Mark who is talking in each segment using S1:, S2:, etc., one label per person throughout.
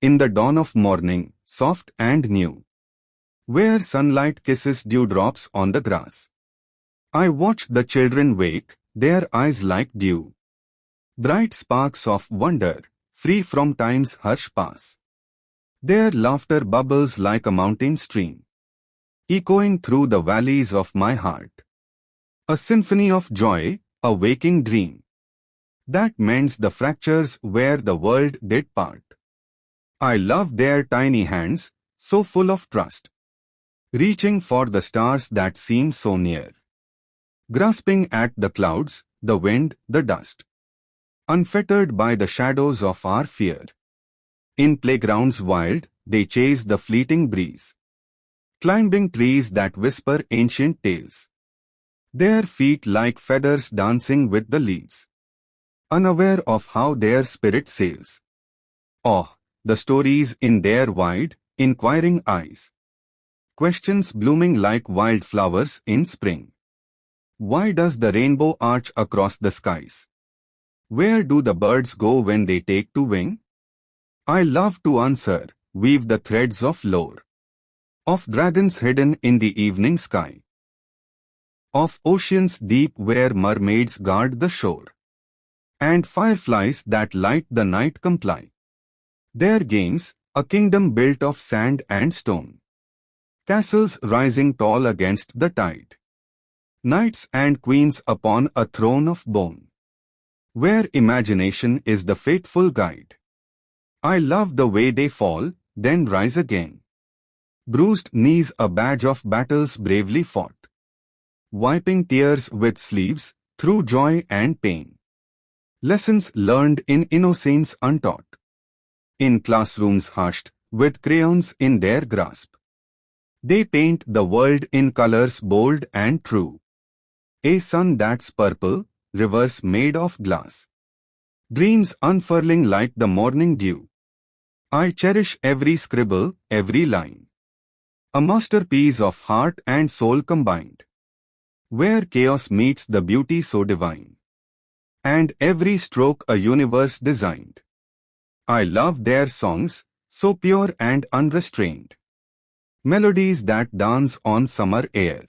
S1: in the dawn of morning, soft and new, where sunlight kisses dewdrops on the grass. I watch the children wake, their eyes like dew, bright sparks of wonder, free from time's harsh pass. Their laughter bubbles like a mountain stream, echoing through the valleys of my heart. A symphony of joy, a waking dream, that mends the fractures where the world did part. I love their tiny hands, so full of trust, reaching for the stars that seem so near, grasping at the clouds, the wind, the dust, unfettered by the shadows of our fear. In playgrounds wild, they chase the fleeting breeze, climbing trees that whisper ancient tales, their feet like feathers dancing with the leaves, unaware of how their spirit sails. Oh, the stories in their wide, inquiring eyes, questions blooming like wildflowers in spring. Why does the rainbow arch across the skies? Where do the birds go when they take to wing? I love to answer, weave the threads of lore, of dragons hidden in the evening sky, of oceans deep where mermaids guard the shore, and fireflies that light the night comply. Their games, a kingdom built of sand and stone, castles rising tall against the tide, knights and queens upon a throne of bone, where imagination is the faithful guide. I love the way they fall, then rise again, bruised knees a badge of battles bravely fought, wiping tears with sleeves, through joy and pain. Lessons learned in innocence untaught, in classrooms hushed, with crayons in their grasp. They paint the world in colors bold and true. A sun that's purple, rivers made of glass, dreams unfurling like the morning dew. I cherish every scribble, every line, a masterpiece of heart and soul combined, where chaos meets the beauty so divine, and every stroke a universe designed. I love their songs, so pure and unrestrained, melodies that dance on summer air,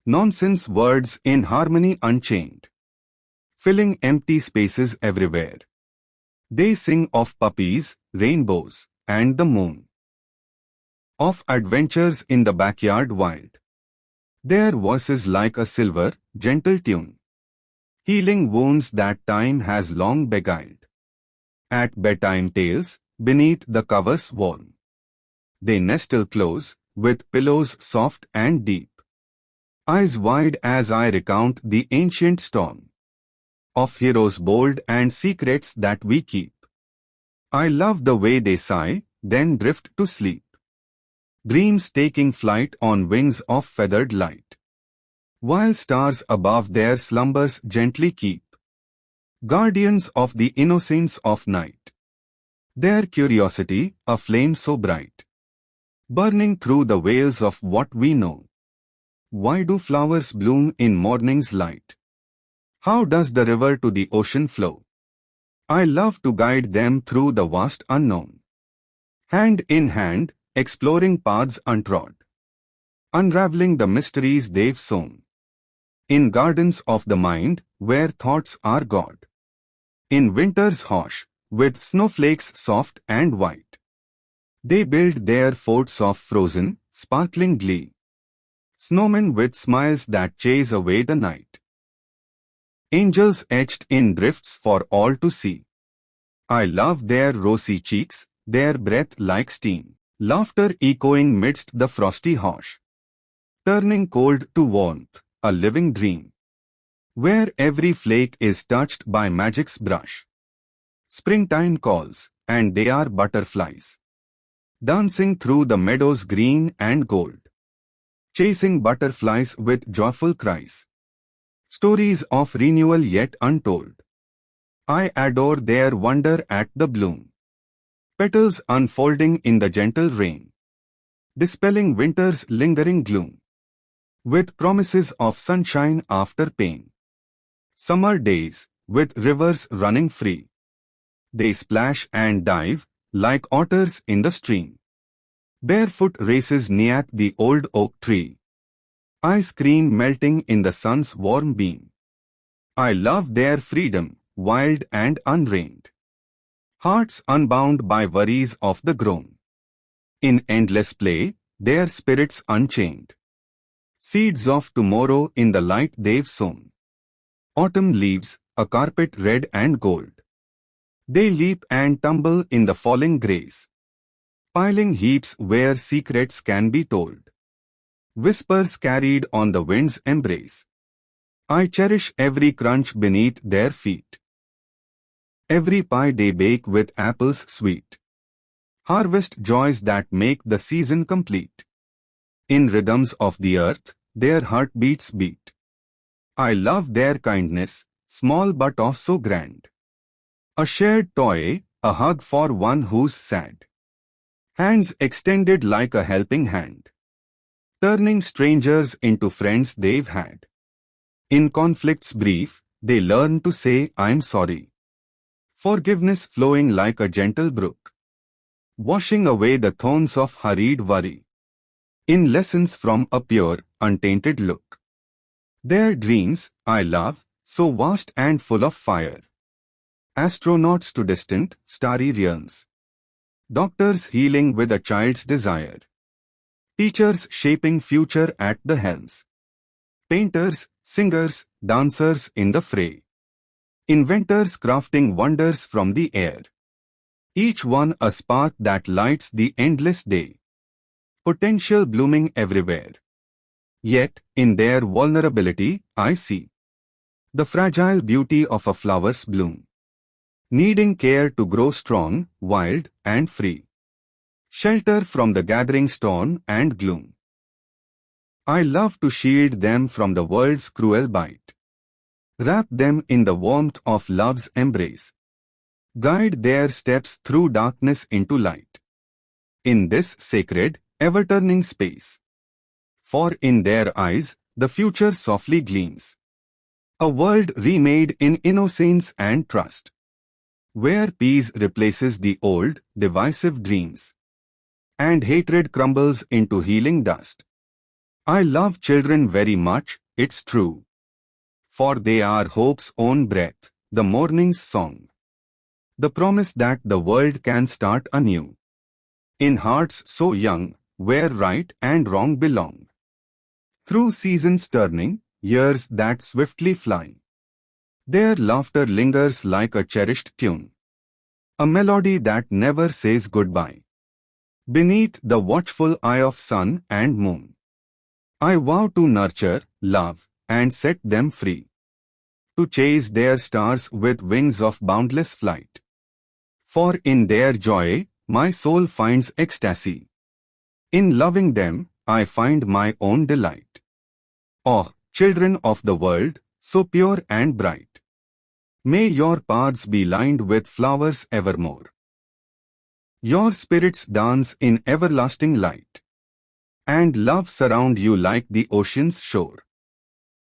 S1: nonsense words in harmony unchained, filling empty spaces everywhere. They sing of puppies, rainbows, and the moon, of adventures in the backyard wild. Their voices like a silver, gentle tune, healing wounds that time has long beguiled. At bedtime tales, beneath the covers warm, they nestle close, with pillows soft and deep, eyes wide as I recount the ancient storm, of heroes bold and secrets that we keep. I love the way they sigh, then drift to sleep, dreams taking flight on wings of feathered light, while stars above their slumbers gently keep, guardians of the innocence of night. Their curiosity, a flame so bright, burning through the veils of what we know. Why do flowers bloom in morning's light? How does the river to the ocean flow? I love to guide them through the vast unknown, hand in hand, exploring paths untrod, unraveling the mysteries they've sown, in gardens of the mind, where thoughts are God. In winter's hush, with snowflakes soft and white, they build their forts of frozen, sparkling glee, snowmen with smiles that chase away the night, angels etched in drifts for all to see. I love their rosy cheeks, their breath like steam, laughter echoing midst the frosty hush, turning cold to warmth, a living dream, where every flake is touched by magic's brush. Springtime calls, and they are butterflies, dancing through the meadows green and gold, chasing butterflies with joyful cries, stories of renewal yet untold. I adore their wonder at the bloom, petals unfolding in the gentle rain, dispelling winter's lingering gloom, with promises of sunshine after pain. Summer days, with rivers running free, they splash and dive, like otters in the stream. Barefoot races neath the old oak tree. Ice cream melting in the sun's warm beam. I love their freedom, wild and unreined. Hearts unbound by worries of the grown. In endless play, their spirits unchained. Seeds of tomorrow in the light they've sown. Autumn leaves, a carpet red and gold. They leap and tumble in the falling grace. Piling heaps where secrets can be told. Whispers carried on the wind's embrace. I cherish every crunch beneath their feet. Every pie they bake with apples sweet. Harvest joys that make the season complete. In rhythms of the earth, their heartbeats beat. I love their kindness, small but oh so grand. A shared toy, a hug for one who's sad. Hands extended like a helping hand. Turning strangers into friends they've had. In conflicts brief, they learn to say I'm sorry. Forgiveness flowing like a gentle brook. Washing away the thorns of hurried worry. In lessons from a pure, untainted look. Their dreams, I love, so vast and full of fire. Astronauts to distant, starry realms. Doctors healing with a child's desire. Teachers shaping future at the helms. Painters, singers, dancers in the fray. Inventors crafting wonders from the air. Each one a spark that lights the endless day. Potential blooming everywhere. Yet, in their vulnerability, I see the fragile beauty of a flower's bloom. Needing care to grow strong, wild, and free. Shelter from the gathering storm and gloom. I love to shield them from the world's cruel bite. Wrap them in the warmth of love's embrace. Guide their steps through darkness into light. In this sacred, ever-turning space. For in their eyes, the future softly gleams. A world remade in innocence and trust. Where peace replaces the old, divisive dreams. And hatred crumbles into healing dust. I love children very much, it's true. For they are hope's own breath, the morning's song. The promise that the world can start anew. In hearts so young, where right and wrong belong. Through seasons turning, years that swiftly fly. Their laughter lingers like a cherished tune. A melody that never says goodbye. Beneath the watchful eye of sun and moon. I vow to nurture, love, and set them free. To chase their stars with wings of boundless flight. For in their joy, my soul finds ecstasy. In loving them, I find my own delight. Oh, children of the world, so pure and bright. May your paths be lined with flowers evermore. Your spirits dance in everlasting light. And love surround you like the ocean's shore.